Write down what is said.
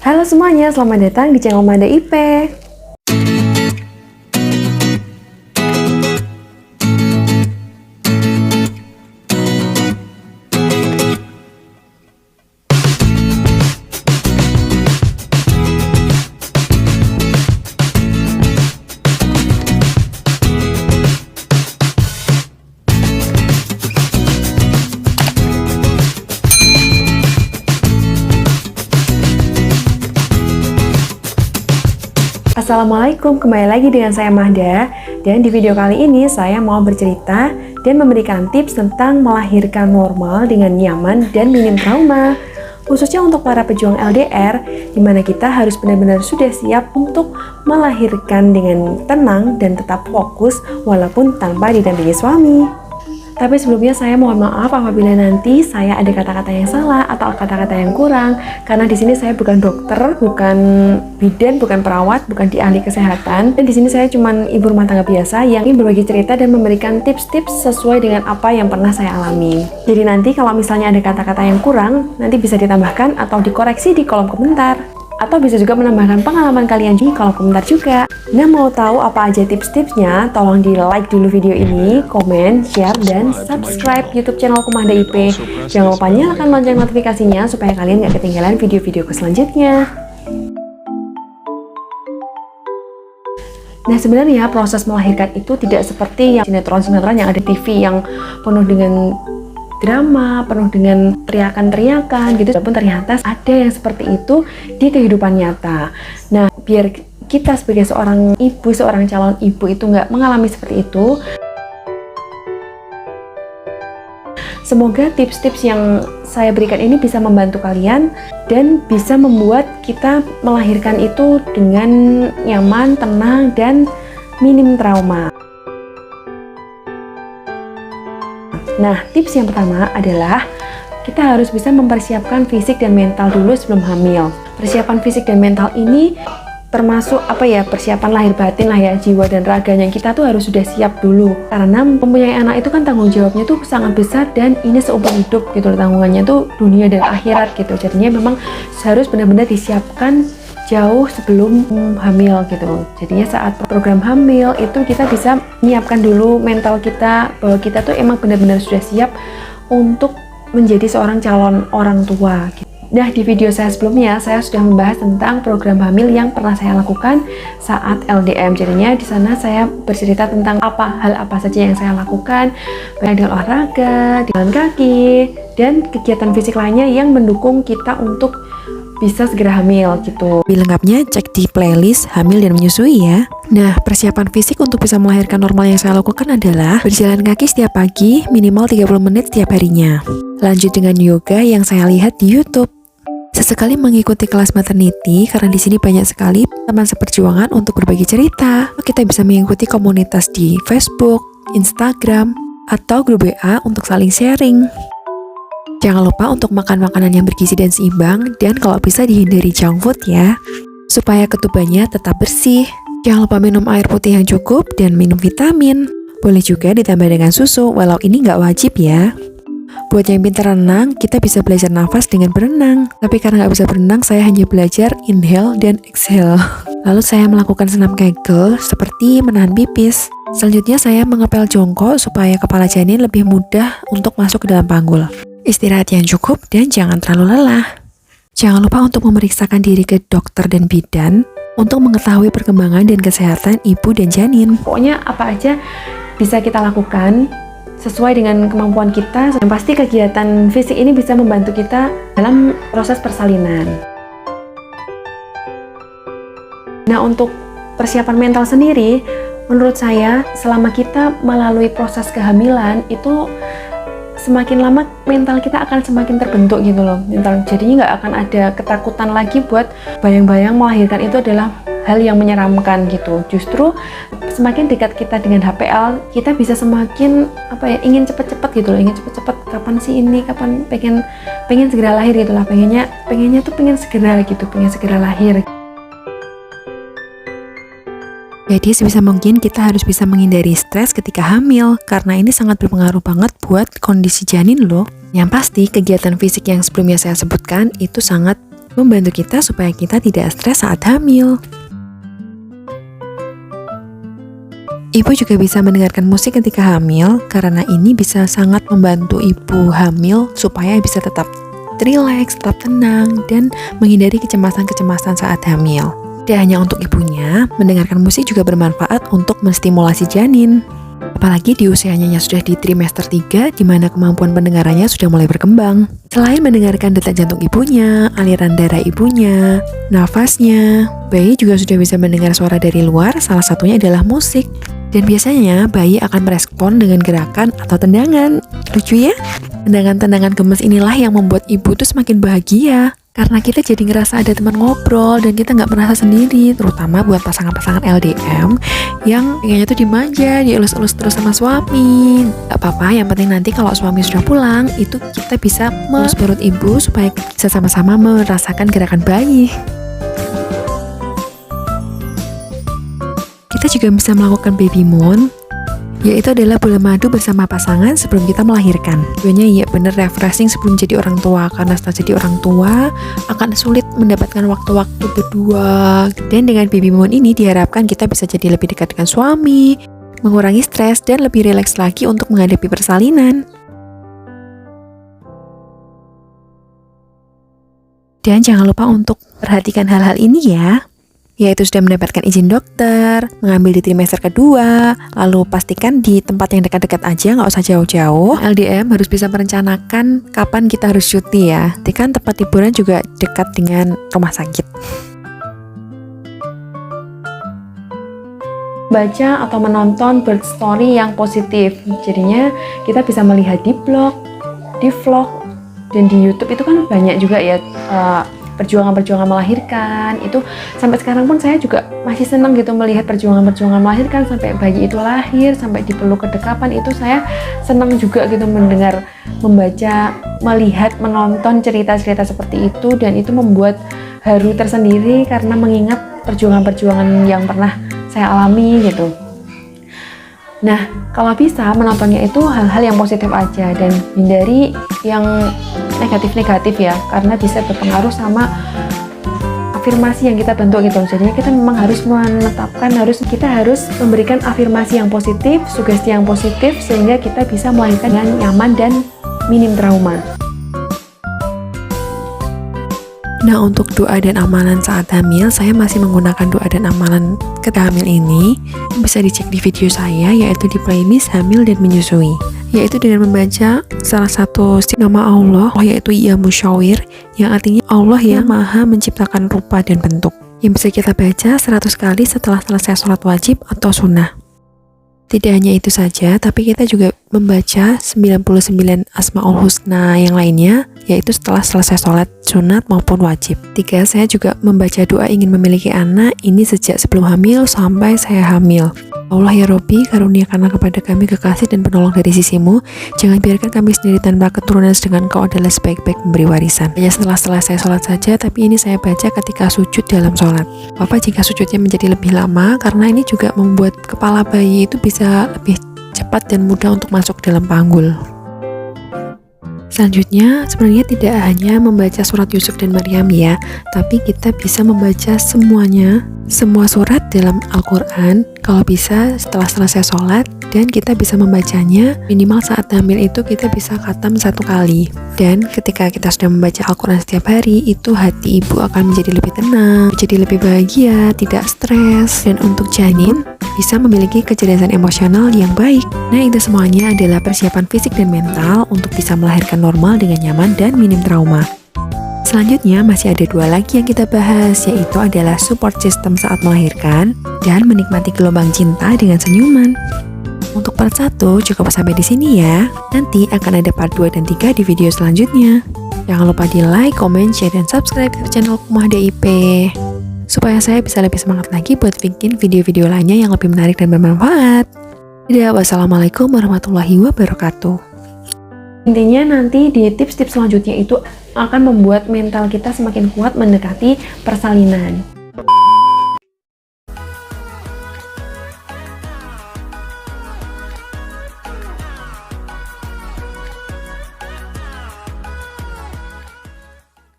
Halo semuanya, selamat datang di channel Mada IP. Assalamualaikum, kembali lagi dengan saya Mahda. Dan di video kali ini saya mau bercerita dan memberikan tips tentang melahirkan normal dengan nyaman dan minim trauma, khususnya untuk para pejuang LDR, di mana kita harus benar-benar sudah siap untuk melahirkan dengan tenang dan tetap fokus walaupun tanpa didampingi suami. Tapi sebelumnya saya mohon maaf apabila nanti saya ada kata-kata yang salah atau kata-kata yang kurang, karena di sini saya bukan dokter, bukan bidan, bukan perawat, bukan di ahli kesehatan, dan di sini saya cuma ibu rumah tangga biasa yang ingin berbagi cerita dan memberikan tips-tips sesuai dengan apa yang pernah saya alami. Jadi nanti kalau misalnya ada kata-kata yang kurang, nanti bisa ditambahkan atau dikoreksi di kolom komentar. Atau bisa juga menambahkan pengalaman kalian di kolom komentar juga. Nah, mau tahu apa aja tips-tipsnya? Tolong di like dulu video ini, komen, share, dan subscribe YouTube channel Mahda IP. Jangan lupa nyalakan lonceng notifikasinya supaya kalian gak ketinggalan video-videoku selanjutnya. Nah, sebenarnya proses melahirkan itu tidak seperti yang sinetron-sinetron yang ada di TV yang penuh dengan drama, penuh dengan teriakan-teriakan gitu. Walaupun ternyata ada yang seperti itu di kehidupan nyata. Nah, biar kita sebagai seorang ibu, seorang calon ibu itu nggak mengalami seperti itu, semoga tips-tips yang saya berikan ini bisa membantu kalian dan bisa membuat kita melahirkan itu dengan nyaman, tenang, dan minim trauma. Nah, tips yang pertama adalah kita harus bisa mempersiapkan fisik dan mental dulu sebelum hamil. Persiapan fisik dan mental ini termasuk persiapan lahir batin lah ya, jiwa dan raganya kita tuh harus sudah siap dulu. Karena mempunyai anak itu kan tanggung jawabnya tuh sangat besar dan ini seumur hidup gitu loh, tanggungannya tuh dunia dan akhirat gitu. Jadinya memang harus benar-benar disiapkan jauh sebelum hamil gitu. Jadinya saat program hamil itu kita bisa menyiapkan dulu mental kita bahwa kita tuh emang benar-benar sudah siap untuk menjadi seorang calon orang tua gitu. Nah, di video saya sebelumnya saya sudah membahas tentang program hamil yang pernah saya lakukan saat LDM. Jadinya di sana saya bercerita tentang hal apa saja yang saya lakukan, baik dengan olahraga, jalan kaki, dan kegiatan fisik lainnya yang mendukung kita untuk bisa segera hamil gitu. Lebih lengkapnya cek di playlist hamil dan menyusui ya. Nah, persiapan fisik untuk bisa melahirkan normal yang saya lakukan adalah berjalan kaki setiap pagi minimal 30 menit setiap harinya. Lanjut dengan yoga yang saya lihat di YouTube. Sesekali mengikuti kelas maternity karena di sini banyak sekali teman seperjuangan untuk berbagi cerita. Kita bisa mengikuti komunitas di Facebook, Instagram, atau grup WA untuk saling sharing. Jangan lupa untuk makan makanan yang bergizi dan seimbang, dan kalau bisa dihindari junk food ya, supaya ketubannya tetap bersih. Jangan lupa minum air putih yang cukup dan minum vitamin. Boleh juga ditambah dengan susu, walau ini nggak wajib ya. Buat yang pintar renang, kita bisa belajar nafas dengan berenang. Tapi karena nggak bisa berenang, saya hanya belajar inhale dan exhale. Lalu saya melakukan senam Kegel seperti menahan pipis. Selanjutnya saya mengepel jongkok supaya kepala janin lebih mudah untuk masuk ke dalam panggul. Istirahat yang cukup dan jangan terlalu lelah. Jangan lupa untuk memeriksakan diri ke dokter dan bidan untuk mengetahui perkembangan dan kesehatan ibu dan janin. Pokoknya apa aja bisa kita lakukan sesuai dengan kemampuan kita. Yang pasti kegiatan fisik ini bisa membantu kita dalam proses persalinan. Nah, untuk persiapan mental sendiri, menurut saya selama kita melalui proses kehamilan itu semakin lama mental kita akan semakin terbentuk gitu loh. Jadinya nggak akan ada ketakutan lagi buat bayang-bayang melahirkan itu adalah hal yang menyeramkan gitu. Justru semakin dekat kita dengan HPL, kita bisa semakin ingin cepet-cepet gitu loh, ingin cepet-cepet kapan sih ini, kapan pengen segera lahir gitu lah, pengen segera lahir. Jadi sebisa mungkin kita harus bisa menghindari stres ketika hamil, karena ini sangat berpengaruh banget buat kondisi janin loh. Yang pasti kegiatan fisik yang sebelumnya saya sebutkan itu sangat membantu kita supaya kita tidak stres saat hamil. Ibu juga bisa mendengarkan musik ketika hamil karena ini bisa sangat membantu ibu hamil supaya bisa tetap rileks, tetap tenang, dan menghindari kecemasan-kecemasan saat hamil. Tidak hanya untuk ibunya, mendengarkan musik juga bermanfaat untuk menstimulasi janin. Apalagi di usianya yang sudah di trimester 3, di mana kemampuan pendengarannya sudah mulai berkembang. Selain mendengarkan detak jantung ibunya, aliran darah ibunya, nafasnya, bayi juga sudah bisa mendengar suara dari luar, salah satunya adalah musik. Dan biasanya bayi akan merespon dengan gerakan atau tendangan. Lucu ya? Tendangan-tendangan gemes inilah yang membuat ibu tuh semakin bahagia. Karena kita jadi ngerasa ada teman ngobrol dan kita nggak merasa sendiri. Terutama buat pasangan-pasangan LDM yang pengennya tuh dimanja, dielus-elus terus sama suami. Gak apa-apa, yang penting nanti kalau suami sudah pulang, itu kita bisa melus perut ibu supaya bisa sama-sama merasakan gerakan bayi. Kita juga bisa melakukan baby moon, yaitu adalah bulan madu bersama pasangan sebelum kita melahirkan. Tujuannya ya bener refreshing sebelum jadi orang tua, karena setelah jadi orang tua akan sulit mendapatkan waktu-waktu berdua. Dan dengan baby moon ini diharapkan kita bisa jadi lebih dekat dengan suami, mengurangi stres, dan lebih rileks lagi untuk menghadapi persalinan. Dan jangan lupa untuk perhatikan hal-hal ini ya, yaitu sudah mendapatkan izin dokter, mengambil di trimester kedua, lalu pastikan di tempat yang dekat-dekat aja, nggak usah jauh-jauh. LDM harus bisa merencanakan kapan kita harus cuti ya. Jadi kan tempat hiburan juga dekat dengan rumah sakit. Baca atau menonton birth story yang positif, jadinya kita bisa melihat di blog, di vlog, dan di YouTube itu kan banyak juga ya perjuangan-perjuangan melahirkan. Itu sampai sekarang pun saya juga masih senang gitu melihat perjuangan-perjuangan melahirkan sampai bayi itu lahir, sampai dipeluk kedekapan. Itu saya senang juga gitu mendengar, membaca, melihat, menonton cerita-cerita seperti itu, dan itu membuat haru tersendiri karena mengingat perjuangan-perjuangan yang pernah saya alami gitu. Nah, kalau bisa menontonnya itu hal-hal yang positif aja dan hindari yang negatif-negatif ya, karena bisa berpengaruh sama afirmasi yang kita bentuk gitu. Jadinya kita memang harus menetapkan, kita harus memberikan afirmasi yang positif, sugesti yang positif, sehingga kita bisa melahirkan dengan nyaman dan minim trauma. Nah, untuk doa dan amalan saat hamil, saya masih menggunakan doa dan amalan ketika hamil ini. Bisa dicek di video saya, yaitu di playlist Hamil dan Menyusui. Yaitu dengan membaca salah satu nama Allah, yaitu Ya Musyawir, yang artinya Allah yang Maha menciptakan rupa dan bentuk. Yang bisa kita baca 100 kali setelah selesai sholat wajib atau sunnah. Tidak hanya itu saja, tapi kita juga membaca 99 Asmaul Husna yang lainnya, yaitu setelah selesai sholat sunat maupun wajib. 3, saya juga membaca doa ingin memiliki anak, ini sejak sebelum hamil sampai saya hamil. Allah ya Robbi, karuniakanlah kepada kami kekasih dan penolong dari sisimu. Jangan biarkan kami sendiri tanpa keturunan, sedangkan kau adalah sebaik-baik memberi warisan. Hanya setelah selesai sholat saja, tapi ini saya baca ketika sujud dalam sholat. Bapak jika sujudnya menjadi lebih lama, karena ini juga membuat kepala bayi itu bisa lebih cepat dan mudah untuk masuk dalam panggul. Selanjutnya, sebenarnya tidak hanya membaca surat Yusuf dan Maryam ya, tapi kita bisa membaca semuanya, semua surat dalam Al-Quran, kalau bisa setelah selesai sholat, dan kita bisa membacanya, minimal saat hamil itu kita bisa khatam 1 kali. Dan ketika kita sudah membaca Al-Quran setiap hari, itu hati ibu akan menjadi lebih tenang, menjadi lebih bahagia, tidak stres, dan untuk janin, bisa memiliki kecerdasan emosional yang baik. Nah, itu semuanya adalah persiapan fisik dan mental untuk bisa melahirkan normal dengan nyaman dan minim trauma. Selanjutnya masih ada 2 lagi yang kita bahas, yaitu adalah support system saat melahirkan dan menikmati gelombang cinta dengan senyuman. Untuk part 1 cukup sampai di sini ya. Nanti akan ada part 2 dan 3 di video selanjutnya. Jangan lupa di like, comment, share, dan subscribe ke channel Kumah DIP supaya saya bisa lebih semangat lagi buat bikin video-video lainnya yang lebih menarik dan bermanfaat. Wassalamualaikum warahmatullahi wabarakatuh. Intinya nanti di tips-tips selanjutnya itu akan membuat mental kita semakin kuat mendekati persalinan.